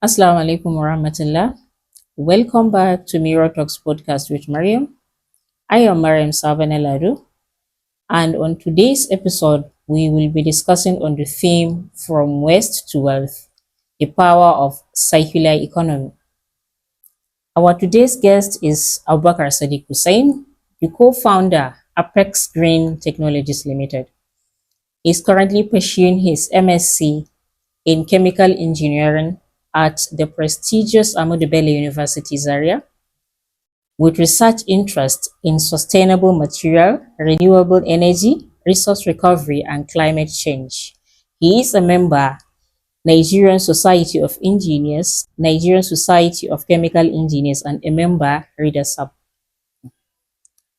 Assalamu alaikum warahmatullah. Welcome back to Mirror Talks podcast with Maryam. I am Maryam Savaneladu, and on today's episode, we will be discussing on the theme From Waste to Wealth, the power of circular economy. Our today's guest is Abubakar Sadiq Hussain, the co-founder Apex Green Technologies Limited. He is currently pursuing his MSc in chemical engineering at the prestigious Ahmadu Bello University Zaria, with research interest in sustainable material, renewable energy, resource recovery, and climate change. He is a member Nigerian Society of Engineers, Nigerian Society of Chemical Engineers, and a member Readers Hub.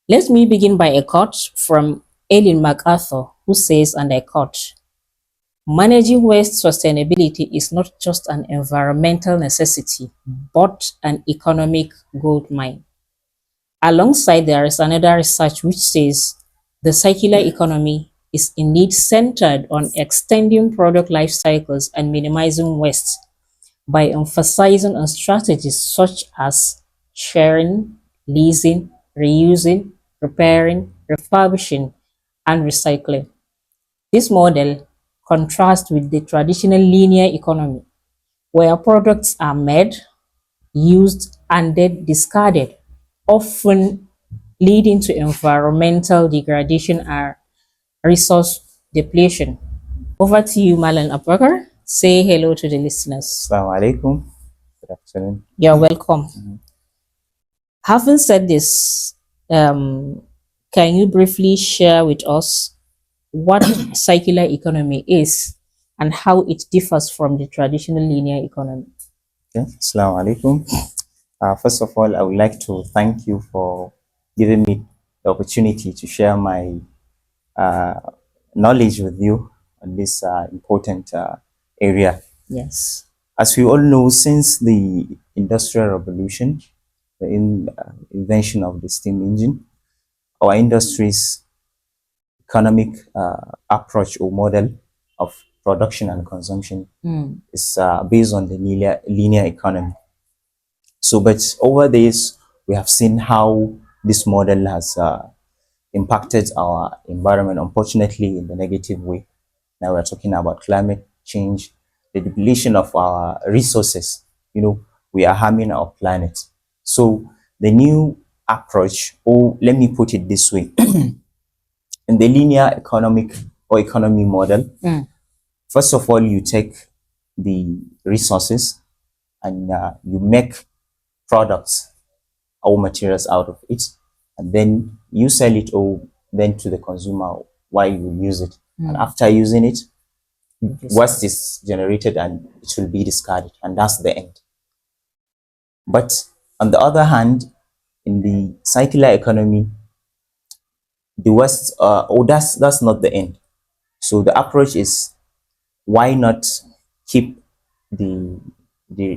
Let me begin by a quote from Ellen MacArthur, who says, and I quote, "Managing waste sustainability is not just an environmental necessity, but an economic goldmine." Alongside, there is another research which says the circular economy is indeed centered on extending product life cycles and minimizing waste by emphasizing on strategies such as sharing, leasing, reusing, repairing, refurbishing, and recycling. This model contrasts with the traditional linear economy, where products are made, used, and then discarded, often leading to environmental degradation and resource depletion. Over to you, Malan Abakar. Say hello to the listeners. Assalamu alaikum. Good afternoon. You're welcome. Having said this, can you briefly share with us what circular economy is and how it differs from the traditional linear economy? Okay. Assalamu alaikum. First of all, I would like to thank you for giving me the opportunity to share my knowledge with you on this important area. Yes. As we all know, since the Industrial Revolution, the invention of the steam engine, our industry's economic approach or model of production and consumption is based on the linear economy. So, but over this, we have seen how this model has impacted our environment, unfortunately, in the negative way. Now we're talking about climate change, the depletion of our resources. We are harming our planet. So the new approach, or let me put it this way, in the linear economy model, first of all, you take the resources and you make products or materials out of it, and then you sell it or then to the consumer while you use it. And after using it, waste is generated and it will be discarded, and that's the end. But on the other hand, in the circular economy, the waste, that's not the end. So the approach is, why not keep the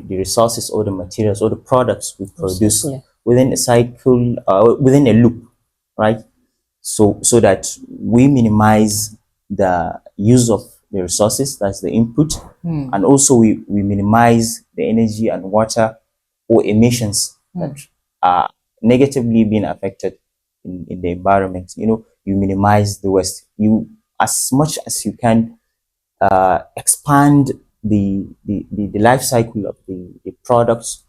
resources or the materials or the products we produce within a cycle, within a loop, right? So that we minimize the use of the resources, that's the input, and also we minimize the energy and water or emissions that are negatively being affected in the environment. You minimize the waste. You, as much as you can, expand the life cycle of the products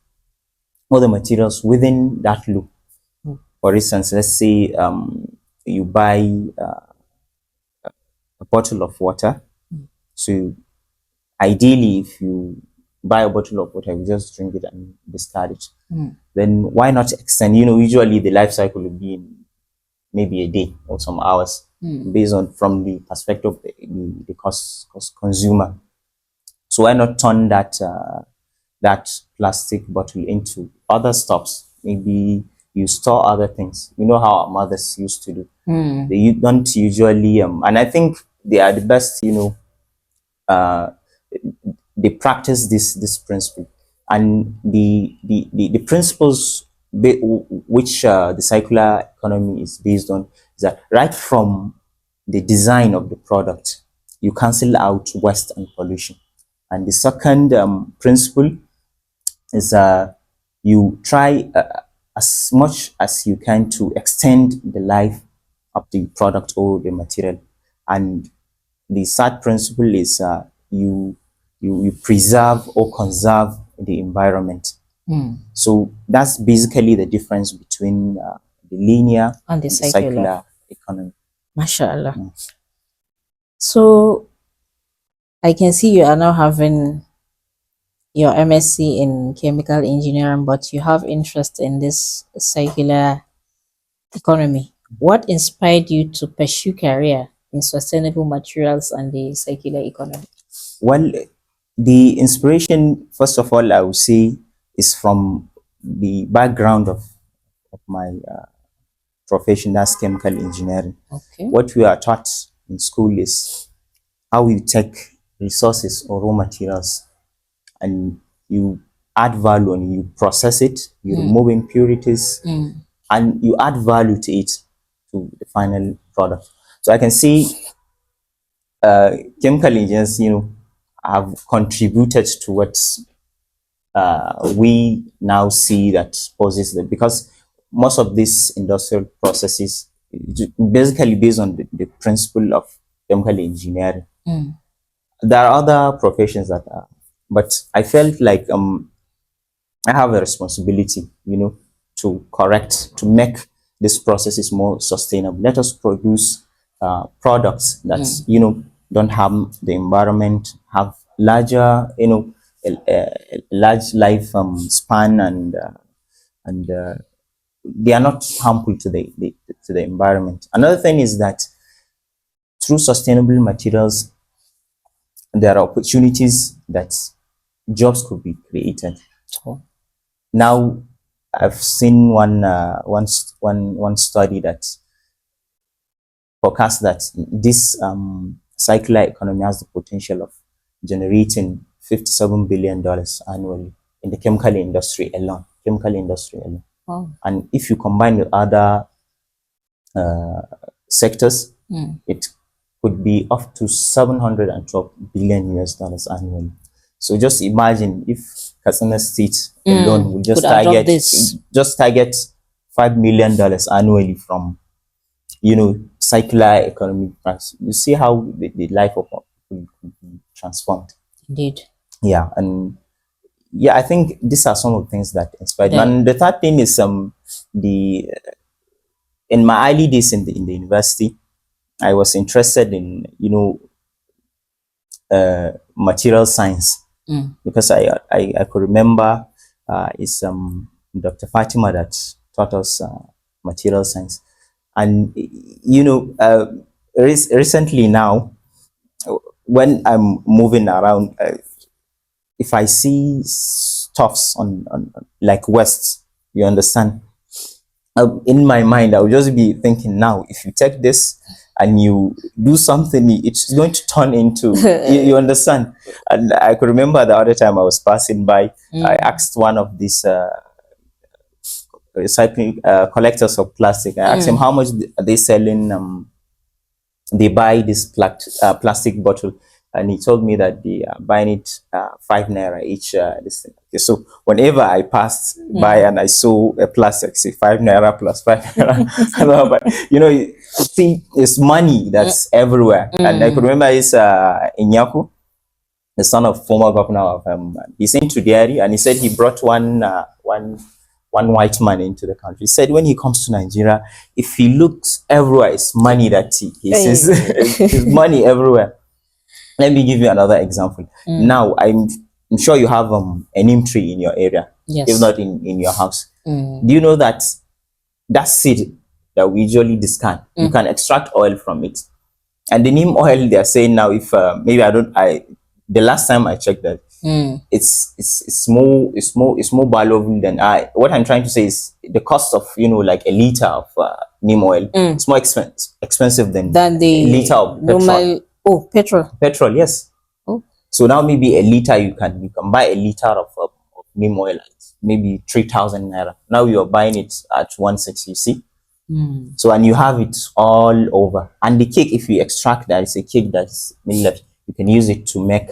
or the materials within that loop. For instance, let's say you buy a bottle of water. So ideally, if you buy a bottle of water, you just drink it and discard it. Then why not extend? Usually the life cycle will be in maybe a day or some hours, based on from the perspective of the cost consumer. So why not turn that plastic bottle into other stuffs? Maybe you store other things. You know how our mothers used to do. They don't usually, and I think they are the best. They practice this principle, and the principles which the circular economy is based on is that right from the design of the product, you cancel out waste and pollution. And the second principle is you try as much as you can to extend the life of the product or the material. And the third principle is you preserve or conserve the environment. So that's basically the difference between the linear And the and the circular. circular economy. Mashallah. So I can see you are now having your MSc in chemical engineering, but you have interest in this circular economy. What inspired you to pursue career in sustainable materials and the circular economy? Well, the inspiration, first of all, I would say, is from the background of my profession, that's chemical engineering. Okay. What we are taught in school is how you take resources or raw materials and you add value and you process it, you remove impurities, and you add value to it, to the final product. So I can see chemical engineers, have contributed to what we now see that poses that, because most of these industrial processes basically based on the principle of chemical engineering. There are other professions that are, but I felt like I have a responsibility, to correct, to make these processes more sustainable. Let us produce products that, don't harm the environment, have larger, a large life span, and they are not harmful to the environment. Another thing is that through sustainable materials, there are opportunities that jobs could be created. Oh. Now, I've seen one study that forecasts that this circular economy has the potential of generating $57 billion annually in the chemical industry alone. Wow. And if you combine with other sectors, it could be up to 712 billion US dollars annually. So just imagine if Katsina State alone will Could adopt this. just target $5 million annually from circular economic practice. You see how the life of people could be transformed. Indeed. Yeah, and yeah, I think these are some of the things that inspired me. Yeah. And the third thing is the in my early days in the university, I was interested in material science, because I could remember it's Dr. Fatima that taught us material science. And recently now, when I'm moving around, if I see stuffs on like West, you understand, in my mind I'll just be thinking, now if you take this and you do something, it's going to turn into you understand. And I could remember the other time I was passing by, I asked one of these recycling collectors of plastic. I asked him how much are they selling. They buy this plastic bottle, and he told me that they are buying it 5 naira each. This thing. Okay, so whenever I passed by and I saw a plastic, say 5 naira plus 5 naira, but I think it's money that's everywhere. And I could remember it's Inyaku, the son of former governor of he's into dairy, and he said he brought one white man into the country. He said when he comes to Nigeria, if he looks everywhere, it's money that he sees. It's money everywhere. Let me give you another example. Now, I'm sure you have a neem tree in your area, Yes. if not in your house. Do you know that seed that we usually discard, you can extract oil from it? And the neem oil, they are saying now, if maybe the last time I checked that, it's more valuable than what I'm trying to say is the cost of like a liter of neem oil. It's more expensive than the a liter of normal petrol. Yes. Oh. So now maybe a liter, you can buy a liter of neem oil at maybe 3,000 naira. Now you're buying it at 160. You see. So, and you have it all over. And the cake, if you extract that, it's a cake that's millet. You can use it to make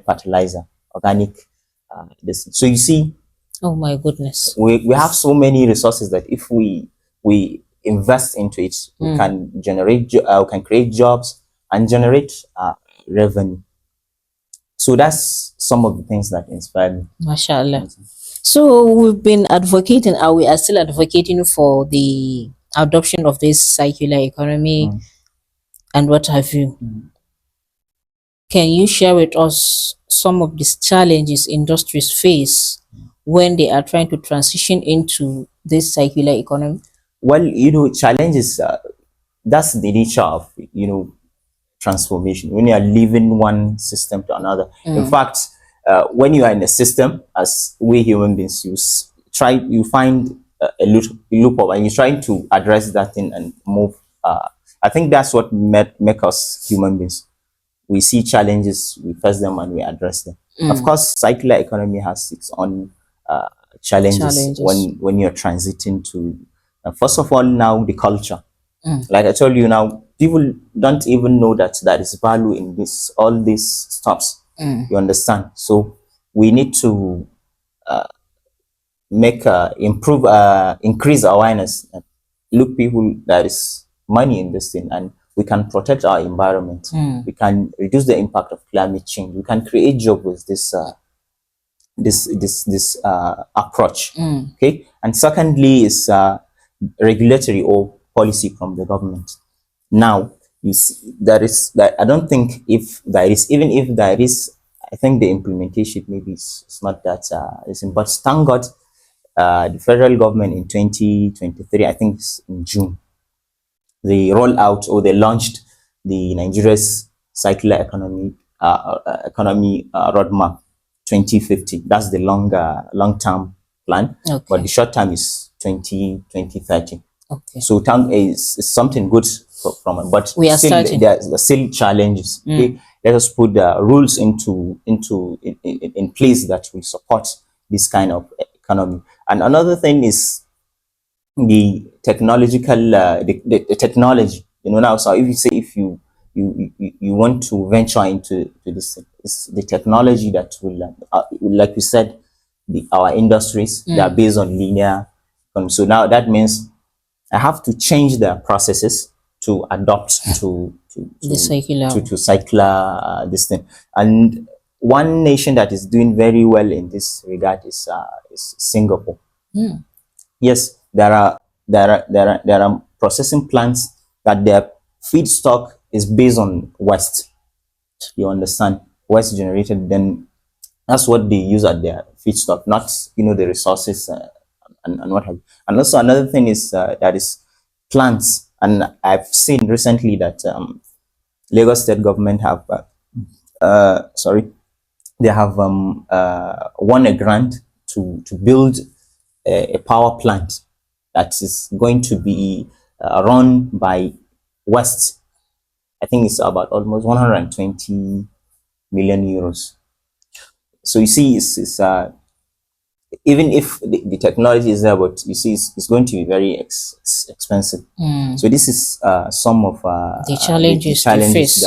fertilizer, organic this. So you see, Oh my goodness. we have so many resources that if we invest into it, we can we can create jobs and generate revenue. So that's some of the things that inspired me. Mashallah. So we've been advocating, or we are still advocating for the adoption of this circular economy and what have you. Can you share with us some of these challenges industries face when they are trying to transition into this circular economy? Well, challenges, that's the nature of, transformation, when you are leaving one system to another. In fact, when you are in a system, as we human beings, you find loophole, and you're trying to address that thing and move. I think that's what make us human beings. We see challenges, we face them, and we address them. Of course, circular economy has its own challenges when you're transiting to. First of all, now the culture. Like I told you, now people don't even know that there is value in all these stuffs. You understand? So we need to increase awareness. Look, people, there is money in this thing, and we can protect our environment. We can reduce the impact of climate change. We can create jobs with this approach. Okay, and secondly is regulatory or policy from the government. Now, you see, that I don't think if there is, even if there is, I think the implementation maybe it's not that but thank God, the federal government in 2023, I think it's in June, they rolled out, or they launched the Nigeria's circular economy roadmap 2050. That's the long term plan, but the short term is 2030. Okay. So time is something good from it, but we are still starting. there's still challenges. Okay? Let us put the rules in place that will support this kind of economy. And another thing is the technological the technology. Now, so if you say, if you want to venture into this, it's the technology that will like you said, our industries, they are based on linear. So now that means I have to change the processes to adopt The circular. to circular this thing. And one nation that is doing very well in this regard is Singapore. Yes, there are processing plants that their feedstock is based on waste. You understand? Waste generated, then that's what they use at their feedstock, not the resources and what have you. And also another thing is that is plants. And I've seen recently that Lagos State government have they have won a grant to build a power plant that is going to be run by West. I think it's about almost 120 million euros. So you see, it's even if the technology is there, but you see, it's going to be very expensive. So this is some of the challenges, to face.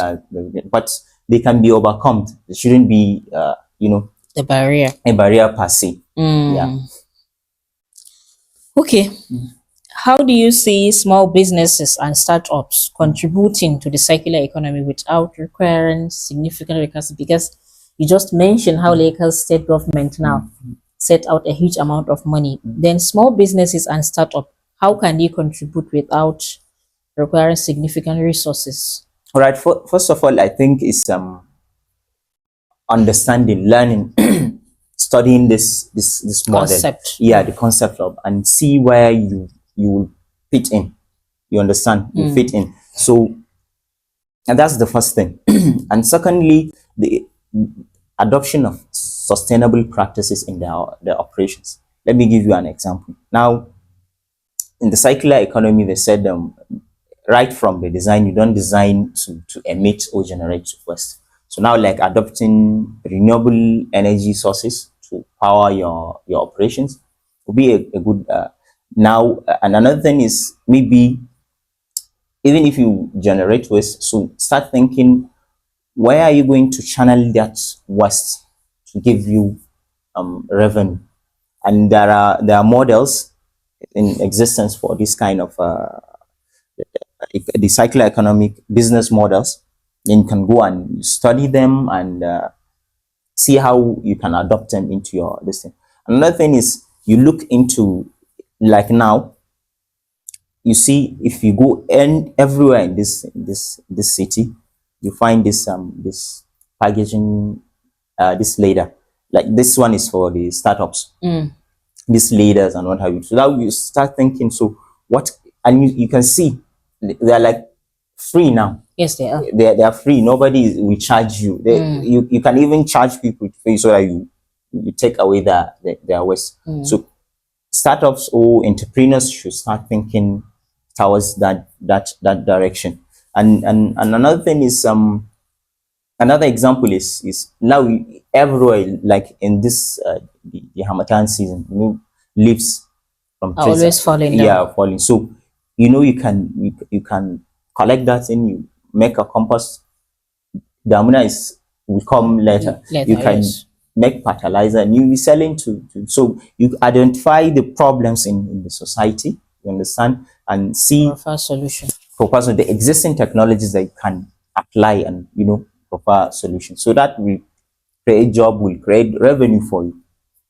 But they can be overcome. There shouldn't be, the barrier. A barrier per se. Yeah. Okay. How do you see small businesses and startups contributing to the circular economy without requiring significant resources? Because you just mentioned how Lagos State government now set out a huge amount of money. Then small businesses and startups, how can they contribute without requiring significant resources? All right. First of all, I think it's understanding, learning, studying this model. Concept. Yeah, the concept of, and see where you will fit in. You understand? You fit in. So, and that's the first thing. And secondly, the adoption of sustainable practices in their operations. Let me give you an example. Now, in the circular economy, they said right from the design, you don't design to emit or generate waste. So now, like adopting renewable energy sources to power your operations will be a good now. And another thing is, maybe even if you generate waste, so start thinking, where are you going to channel that waste to give you revenue. And there are models in existence for this kind of the circular economic business models. Then you can go and study them and see how you can adopt them into your listing. Another thing is you look into, like now, you see, if you go everywhere in this city, you find this packaging, this leader. Like this one is for the startups, these leaders and what have you. So now you start thinking, so what? And you can see they're like free now. Yes, they are. They are free. Nobody will charge you. You can even charge people to pay so that you take away their waste. So startups or entrepreneurs should start thinking towards that direction. And another thing is another example is now everywhere, like in this the Hamatan season, leaves from Are trees always falling down. yeah, falling. So you can collect that and you make a compost. Damina will come later. You can make fertilizer and you'll be selling so you identify the problems in the society, you understand, and see proper the existing technologies that you can apply and proper solutions. So that will create job, will create revenue for you.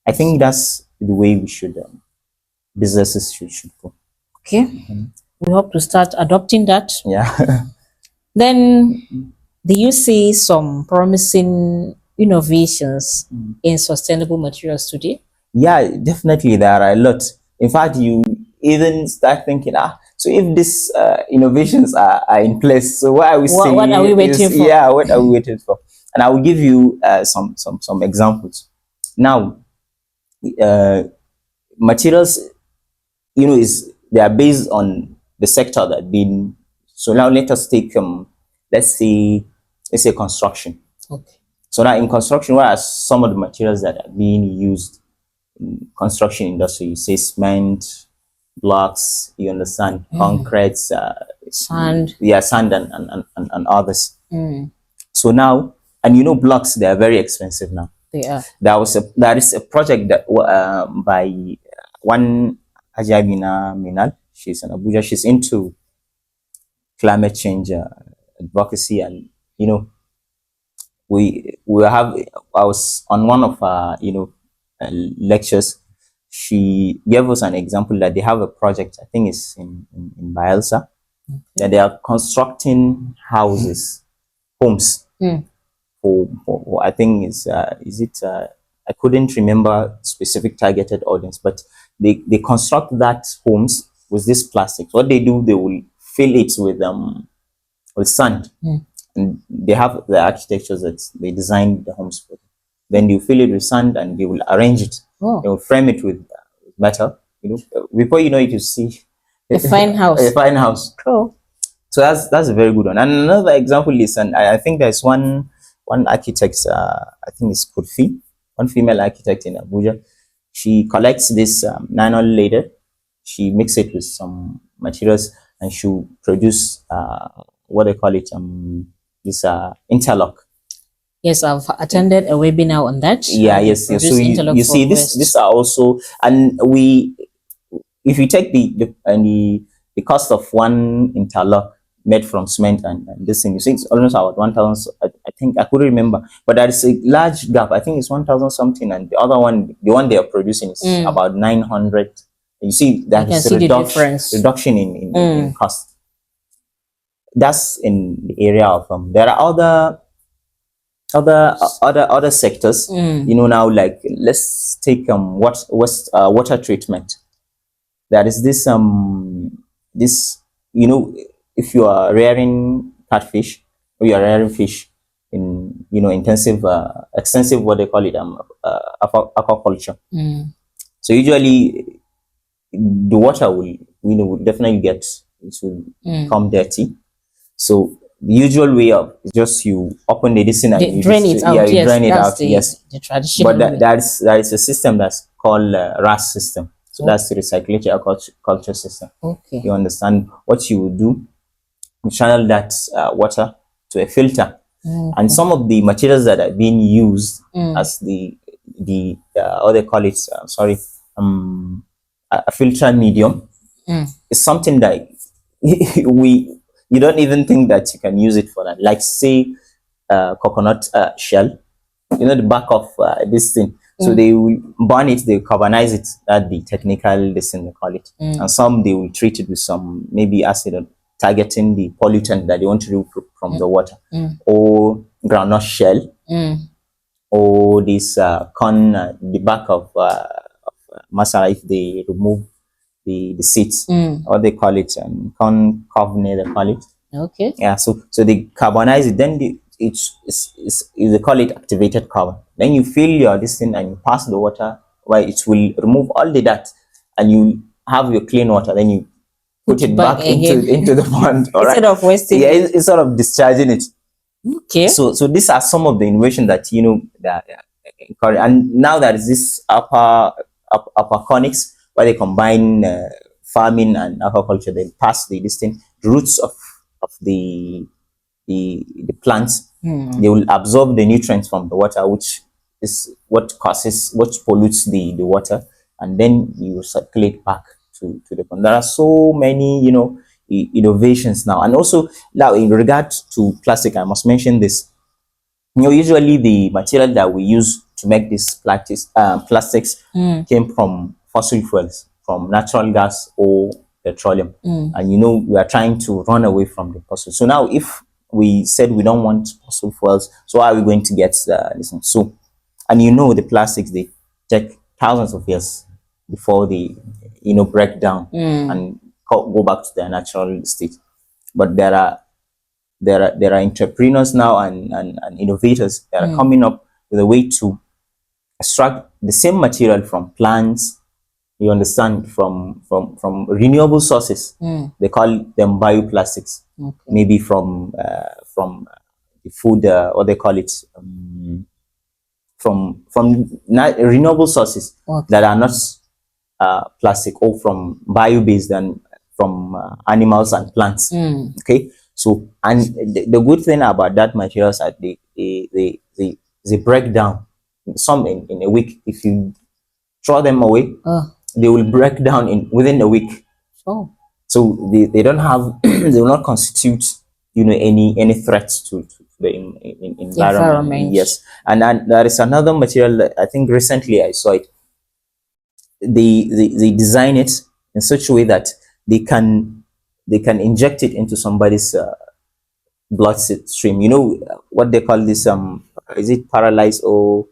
I think that's the way we should businesses should go. Okay. We hope to start adopting that. Yeah. Then do you see some promising innovations in sustainable materials today? Yeah, definitely there are a lot. In fact, you even start thinking, so if these innovations are in place, so what are we saying? What are we waiting for? Yeah, what are we waiting for? And I will give you some examples. Now, materials, they are based on the sector that been. So now let us take let's say construction. Okay. So now in construction, what are some of the materials that are being used in construction industry? You say cement, blocks, you understand, concrete, sand. Yeah, sand and others. So now, and blocks, they are very expensive now. They are. There is a project that by one Ajabina Minal. She's in Abuja. She's into climate change advocacy, and I was on one of lectures. She gave us an example that they have a project, I think it's in Bielsa, that they are constructing houses, homes for I think is it I couldn't remember specific targeted audience, but they construct that homes with this plastic. What they do, they will fill it with sand, and they have the architectures that they design the homes for. Then you fill it with sand, and they will arrange it. They will frame it with metal. Before you know it, you see a fine house. A fine house. Cool. So that's a very good one. And another example is, and I think there's one architect. I think it's Kurfi, one female architect in Abuja. She collects this nylon leather. She mixes it with some materials, and she'll produce what they call it, this interlock. Yes, I've attended a webinar on that. Yeah, yes. So you see, this are also, and if you take the cost of one interlock made from cement and this thing, you see, it's almost about 1,000. I think I couldn't remember, but there is a large gap. I think it's 1,000 something, and the other one, the one they are producing, is about 900. You see, that is a reduction in cost. That's in the area of there are other sectors. Now, like let's take water treatment. There is this if you are rearing catfish, or you are rearing fish in extensive what they call it aquaculture. So usually the water will definitely get, it will become dirty. So the usual way of just you open the listen and you drain it out. Yeah, you drain it out. Yes, the traditional. But there is a system that's called RAS system. So that's the recyclation aquaculture system. Okay. You understand what you would do? You channel that water to a filter, and some of the materials that are being used as the the what they call it, sorry, a filter medium. It's something that we you don't even think that you can use it for that. Like say coconut shell, the back of this thing. So they will burn it, they carbonize it. That the technical this thing they call it. And some they will treat it with some maybe acid, targeting the pollutant that they want to remove from the water, or groundnut shell, or this corn, the back of masala, if they remove the seeds, what they call it, corn covenant they call it. Okay. Yeah, so they carbonize it, then they call it activated carbon. Then you fill your this thing and you pass the water, where it will remove all the dirt, and you have your clean water. Then you put it back into the pond. All instead right? of wasting yeah, it's sort of discharging it. Okay. So these are some of the innovation that that and now there is this aquaponics, where they combine farming and aquaculture. They pass the distinct roots of the plants. They will absorb the nutrients from the water, which is what pollutes the water, and then you circulate back to the pond. There are so many innovations now. And also now, in regard to plastic, I must mention this. Usually the material that we use to make these plastics came from fossil fuels, from natural gas or petroleum. And we are trying to run away from the fossil. So now, if we said we don't want fossil fuels, so how are we going to get this one? So, and the plastics, they take thousands of years before they break down and go back to their natural state. But there are entrepreneurs now and innovators that are coming up with a way to extract the same material from plants, you understand, from renewable sources. They call them bioplastics. Okay. Maybe from the food, what they call it, from renewable sources that are not plastic, or from bio-based, and from animals and plants. Okay. So, and the good thing about that materials are they break down. Some in a week. If you throw them away, they will break down within a week. Oh. So they don't have they will not constitute any threats to the environment. Yes. And there is another material that I think recently I saw it. They design it in such a way that they can inject it into somebody's blood stream. What they call this, is it paralyzed, or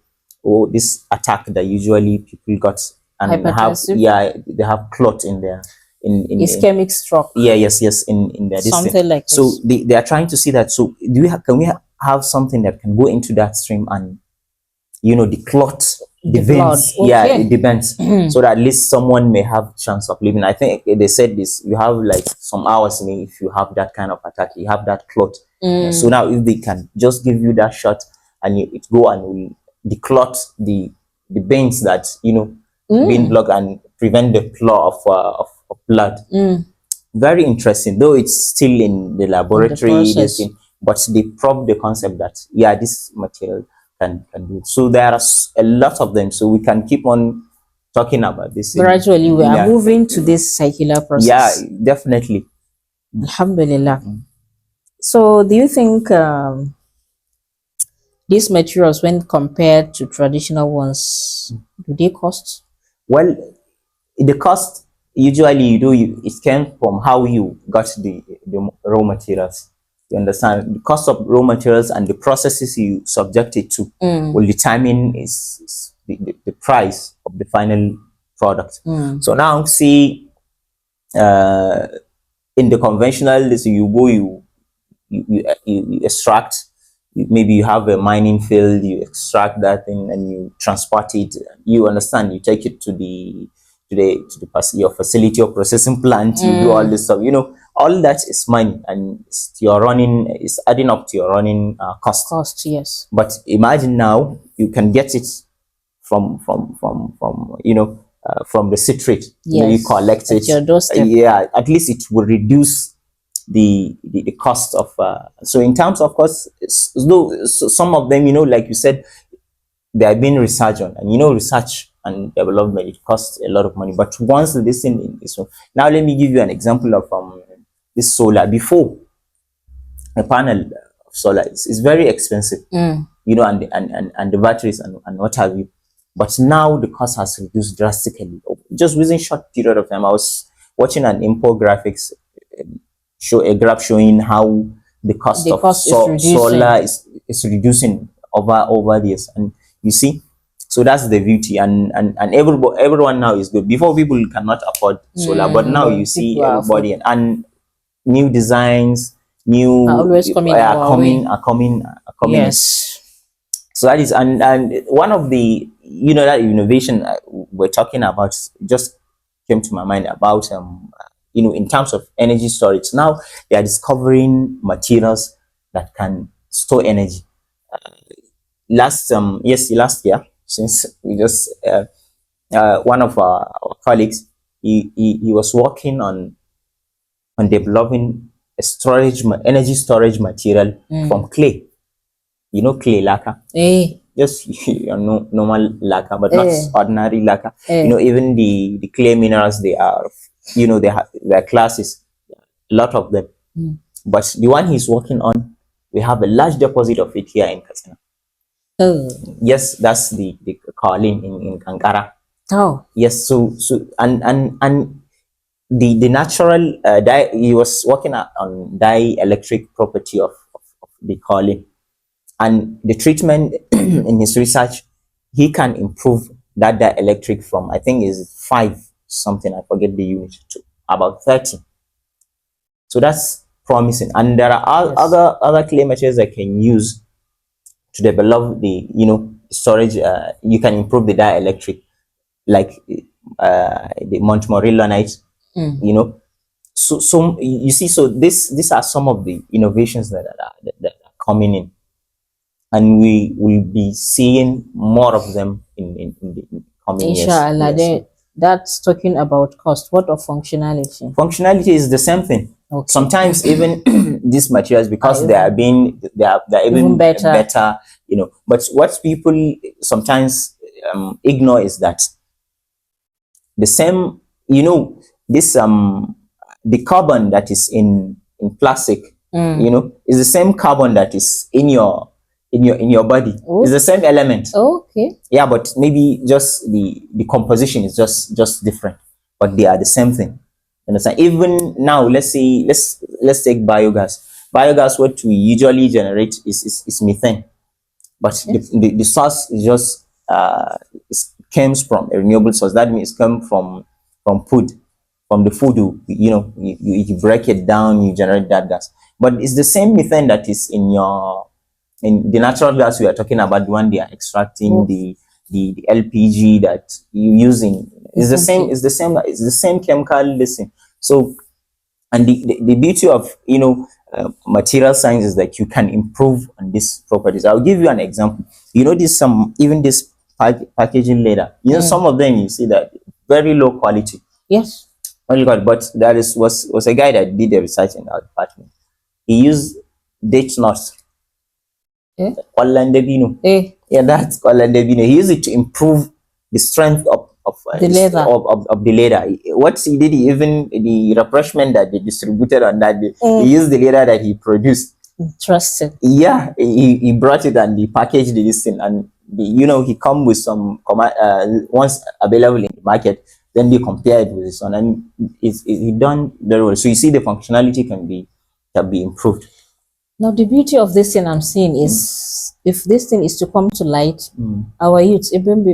this attack that usually people got, and they have clot in their in ischemic stroke. Yes, in their something like so this. they are trying to see that. So can we have something that can go into that stream and declot the veins? Okay. Yeah, it depends. So that at least someone may have chance of living. I think they said this, you have like some hours, if you have that kind of attack, you have that clot. So now, if they can just give you that shot, and it go and will declot the veins that being blocked, and prevent the flow of blood. Very interesting, though it's still in the laboratory, but they probe the concept that this material can do it. So there are a lot of them, so we can keep on talking about this. Gradually we are moving to this circular process. Yeah, definitely. Alhamdulillah. So do you think these materials, when compared to traditional ones, do they cost? Well, the cost, usually it came from how you got the raw materials. You understand, the cost of raw materials and the processes you subject it to will determine is the price of the final product. So now, see, in the conventional, so you extract. Maybe you have a mining field, you extract that thing and you transport it. You understand, you take it to your facility or processing plant. You do all this stuff. All that is money, and it's adding up to your running cost. Yes. But imagine now you can get it from the citrate. Yes. You collect it. Your doorstep. At least it will reduce the cost of. So in terms of cost, though some of them, like you said, they are being researched on, and research and development, it costs a lot of money. But once this thing is, so now let me give you an example of this solar. Before, a panel of solar is very expensive, and the batteries and what have you. But now the cost has reduced drastically. Just within short period of time, I was watching an infographics, show a graph showing how the cost of solar is reducing over the years, and you see, so that's the beauty, and everyone now is good. Before, people cannot afford solar, but now you see everybody, and new designs, new are always coming are coming. Yes. So that is, and one of the that innovation we're talking about just came to my mind about in terms of energy storage. Now they are discovering materials that can store energy. Last year, since we just one of our colleagues, he was working on developing a energy storage material from clay. Clay lacquer. Just normal lacquer, but not ordinary lacquer. Even the clay minerals, they are, they have their classes, a lot of them. But the one he's working on, we have a large deposit of it here in Katsina. Yes, that's the Kaolin in Kankara. Yes, so and the natural he was working on dielectric property of the Kaolin, and the treatment in his research, he can improve that dielectric from, I think, is 5 something, I forget the unit, to about 30. So that's promising, and there are other clay materials that can use to develop the storage. You can improve the dielectric, like the Montmorillonite. So you see, so these are some of the innovations that are coming in, and we will be seeing more of them in the coming years. Inshallah. That's talking about cost. What of functionality? Functionality is the same thing. Okay. Sometimes even these materials, because they are even better, But what people sometimes ignore is that the same, this the carbon that is in plastic, is the same carbon that is in your body. It's the same element. Okay. Yeah, but maybe just the composition is just different, but they are the same thing. Understand? Even now, let's take biogas. Biogas, what we usually generate is methane, but yes, the source is just comes from a renewable source. That means it comes from food, from the food you break it down, you generate that gas. But it's the same methane that is in the natural gas we are talking about, the one they are extracting, the LPG that you using. It's the same. It's the same chemical listing. So, and the beauty of material science is that you can improve on these properties. I'll give you an example. This even this packaging leather. Some of them you see that very low quality. Yes. But there was a guy that did the research in our department. He used date nuts. Olandebino. Yeah, that's Olandebino. He used it to improve the strength of the leather. Of the leather. What he did, even the refreshment that they distributed on that day, he used the leather that he produced. Interesting. Yeah, he brought it and he packaged this thing, and he come with some once available in the market, then they compare it with this one, and it's done very well. So you see, the functionality can be improved. Now, the beauty of this thing I'm seeing is, if this thing is to come to light, our youths, even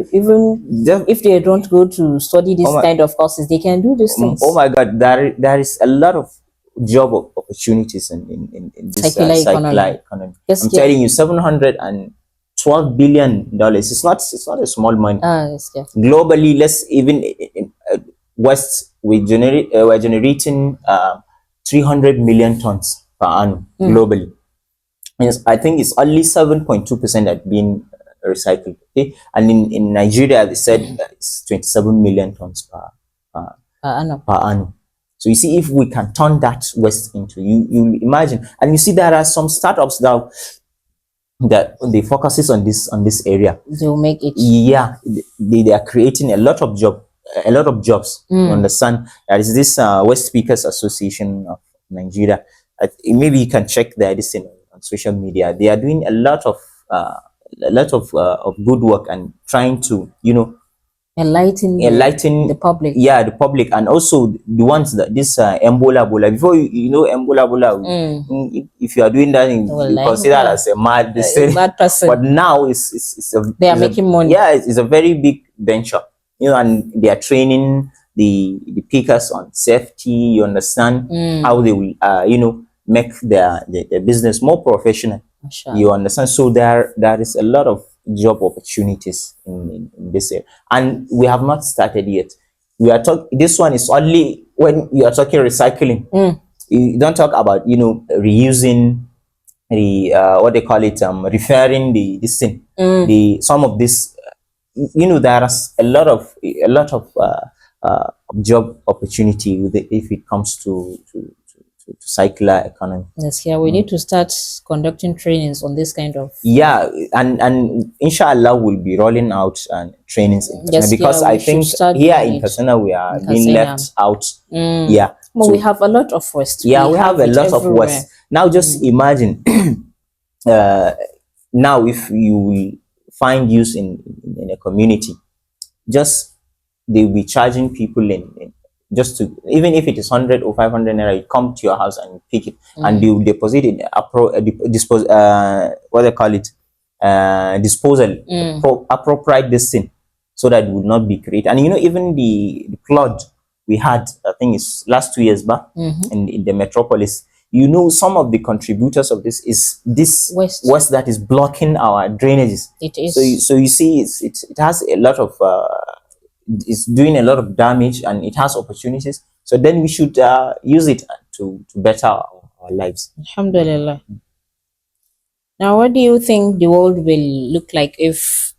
if they don't go to study this kind of courses, they can do these things. Oh my God, there is a lot of job opportunities in this circular economy. Yes, I'm telling you, $712 billion. It's not a small money. Yes, globally, let's even in West, we're generating 300 million tons per annum globally. Yes, I think it's only 7.2% that being recycled. Okay, and in Nigeria, they said it's 27 million tons per annum. So you see, if we can turn that waste into, you imagine, and you see there are some startups now that they focuses on this area, they'll make it. yeah, they are creating a lot of jobs. You understand? There is this West Speakers Association of Nigeria. Maybe you can check their this thing on social media. They are doing uh, of good work and trying to, you know, Enlighten the public. yeah, the public, and also the ones that this Ebola bola, before you know Ebola bola, if you are doing that, you consider that as a mad bad person. But now they are making money. Yeah, it's a very big venture, you know, and they are training the pickers on safety. You understand how they will you know, make their business more professional. Sure. You understand? So there is a lot of job opportunities in this area, and we have not started yet. We are talking. This one is only when you are talking recycling. You don't talk about, you know, reusing the what they call it, referring the this thing, the some of this. You know, there's a lot of job opportunity with if it comes to circular economy. Yes, yeah, we need to start conducting trainings on this kind of. Yeah, and inshallah we'll be rolling out trainings in Katsina, because I think here in Katsina we are being left out. Yeah, but so we have a lot of waste. Yeah, we have a lot of waste. Now just imagine now if you will find use in a community, just they will be charging people in just to, even if it is 100 or 500 naira, you come to your house and you pick it, and you deposit it, what they call it, disposal, appropriate this thing, so that it will not be created. And you know, even the flood we had, I think it's last 2 years back, in the metropolis, you know, some of the contributors of this is this waste that is blocking our drainages. It is. So you see, it has a lot of it's doing a lot of damage, and it has opportunities. So then we should use it to better our lives. Alhamdulillah. Now, what do you think the world will look like if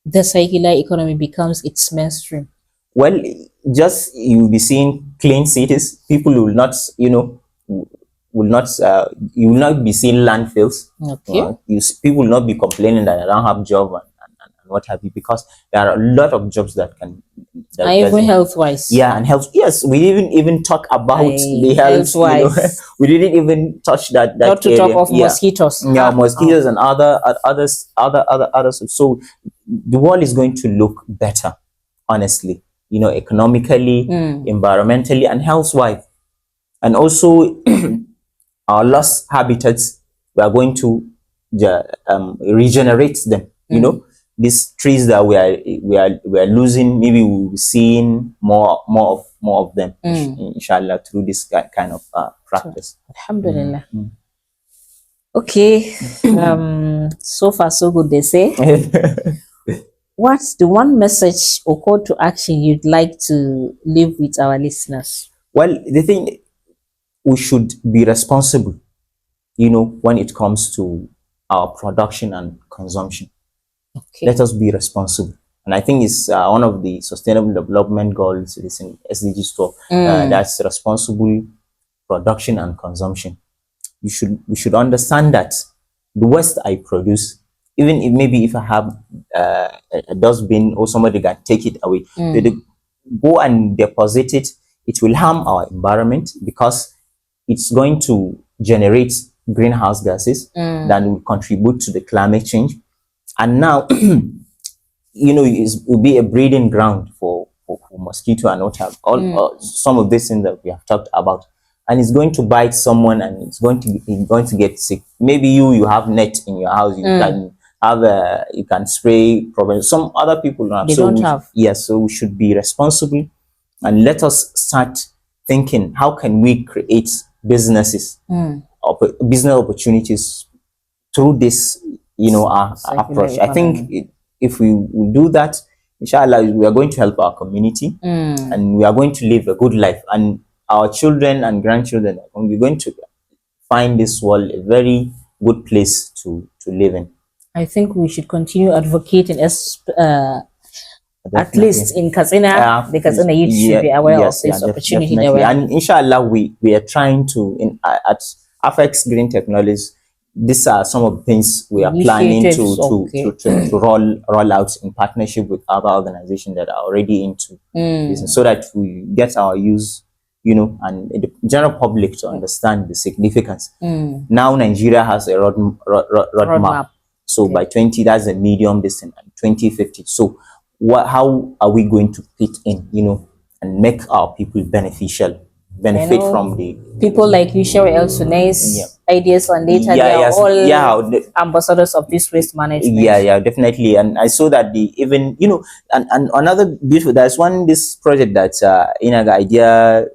the circular economy becomes its mainstream? Well, just you'll be seeing clean cities. People will not, you know, you will not be seeing landfills. Okay. People will not be complaining that they don't have job and what have you, because there are a lot of jobs that can. Even health-wise. Yeah, and health. Yes, we didn't even talk about the health. You know, we didn't even touch that. Not to area. talk of mosquitoes. Yeah, mosquitoes and others. So the world is going to look better, honestly. You know, economically, environmentally, and health-wise, and also our lost habitats. We are going to regenerate them. You know, these trees that we are losing, maybe we'll be seeing more of them, inshallah, through this kind of practice. Alhamdulillah. Okay, so far so good, they say. What's the one message or call to action you'd like to leave with our listeners? Well, the thing, we should be responsible, you know, when it comes to our production and consumption. Okay. Let us be responsible. And I think it's one of the sustainable development goals is in SDG 12. That's responsible production and consumption. We should understand that the waste I produce, even if maybe if I have a dustbin or somebody can take it away, they go and deposit it, it will harm our environment, because it's going to generate greenhouse gases that will contribute to the climate change. And now, you know, it will be a breeding ground for mosquito and what have all some of these things that we have talked about. And it's going to bite someone, and it's going to get sick. Maybe you have net in your house, you can have you can spray. Probably some other people don't have. They don't have. Yes, so we should be responsible, and let us start thinking, how can we create businesses, business opportunities through this, you know, our approach. I think if we will do that, inshallah, we are going to help our community, and we are going to live a good life, and our children and grandchildren are going to find this world a very good place to live in. I think we should continue advocating at least in Katsina, the Katsina youth should be aware of this opportunity. And inshallah, we are trying to, at Afex Green Technologies, these are some of the things we are planning Initiatives, to roll out in partnership with other organizations that are already into business, so that we get our use, and the general public to understand the significance. Now Nigeria has a roadmap. So by 20, that's a medium distance, and 2050. So how are we going to fit in, and make our people benefit from the people like you, Sherry El Sunais, ideas on data. They are all ambassadors of this waste management. Yeah, definitely. And I saw that even and another beautiful. There's this project that idea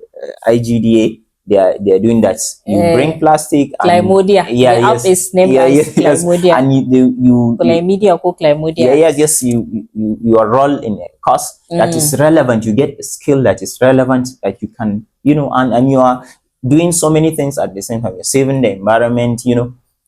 IGDA. They are doing that. You bring plastic. Chlamydia. The app is named as Chlamydia. And you Chlamydia or Chlamydia. Yes. You are role in a course that is relevant. You get a skill that is relevant, that you can, and you are doing so many things at the same time. You're saving the environment,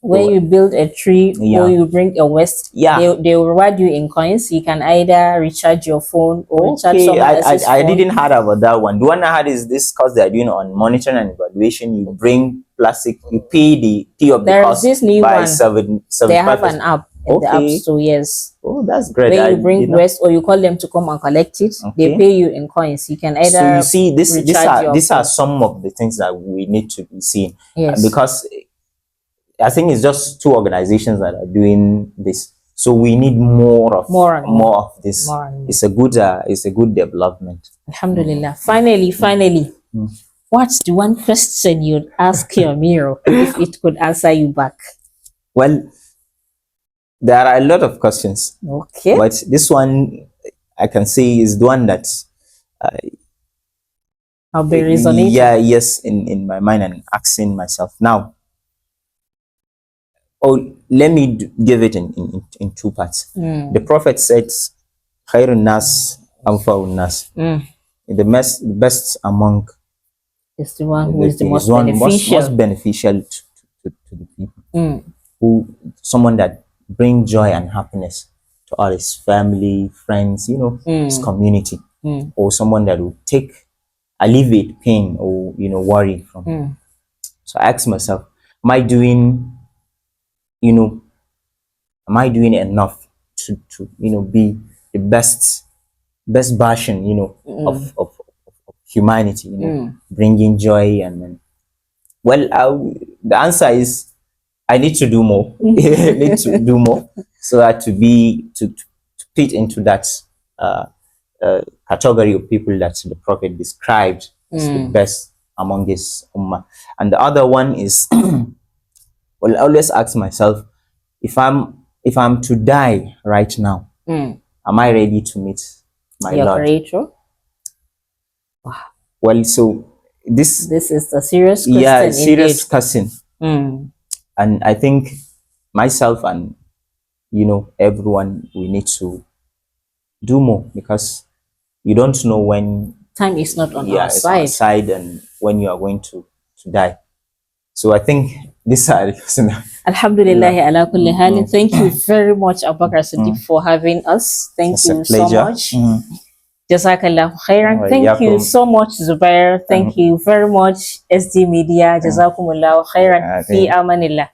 When you build a tree or you bring a waste, they will reward you in coins. You can either recharge your phone or recharge someone else's phone. I didn't heard about that one. The one I had is this course they're doing on monitoring and evaluation. You bring plastic, you pay the fee of the cost this new by one. 7. They have an app in the app store, yes. Oh, that's great. When you bring waste or you call them to come and collect it, they pay you in coins. You can either so you see these are some of the things that we need to be seeing. Yes. Because I think it's just 2 organizations that are doing this, so we need more of this. It's a good development. Alhamdulillah. Finally, what's the one question you'd ask your mirror if it could answer you back? Well, there are a lot of questions. Okay. But this one I can say is the one that I'll be resonating. Yes, in my mind, and asking myself now. Oh, let me give it in 2 parts. The Prophet said, "Khairun nas anfa'un nas." The best among is the one who is the most beneficial. Most beneficial to the people. Someone that bring joy and happiness to all his family, friends, his community, or someone that will alleviate pain or worry from. So I ask myself, am I doing enough to be the best version of humanity, bringing joy? And the answer is I need to do more. I need to do more, so that to fit into that category of people that the Prophet described as the best among his ummah. And the other one is I always ask myself, if I'm to die right now, am I ready to meet my Lord? Creator? Wow. Well, so this is a serious question. Yeah, serious question. And I think myself and everyone, we need to do more, because you don't know when time is not on our side, and when you are going to die. So I think these are Alhamdulillah ala kulli hal. Thank you very much, Abu Bakr Siddiq, for having us. Thank you so much. Jazakallah khairan. Thank you so much, Zubair. Thank you very much, SD Media. Jazakumullah khairan. Fi amanillah.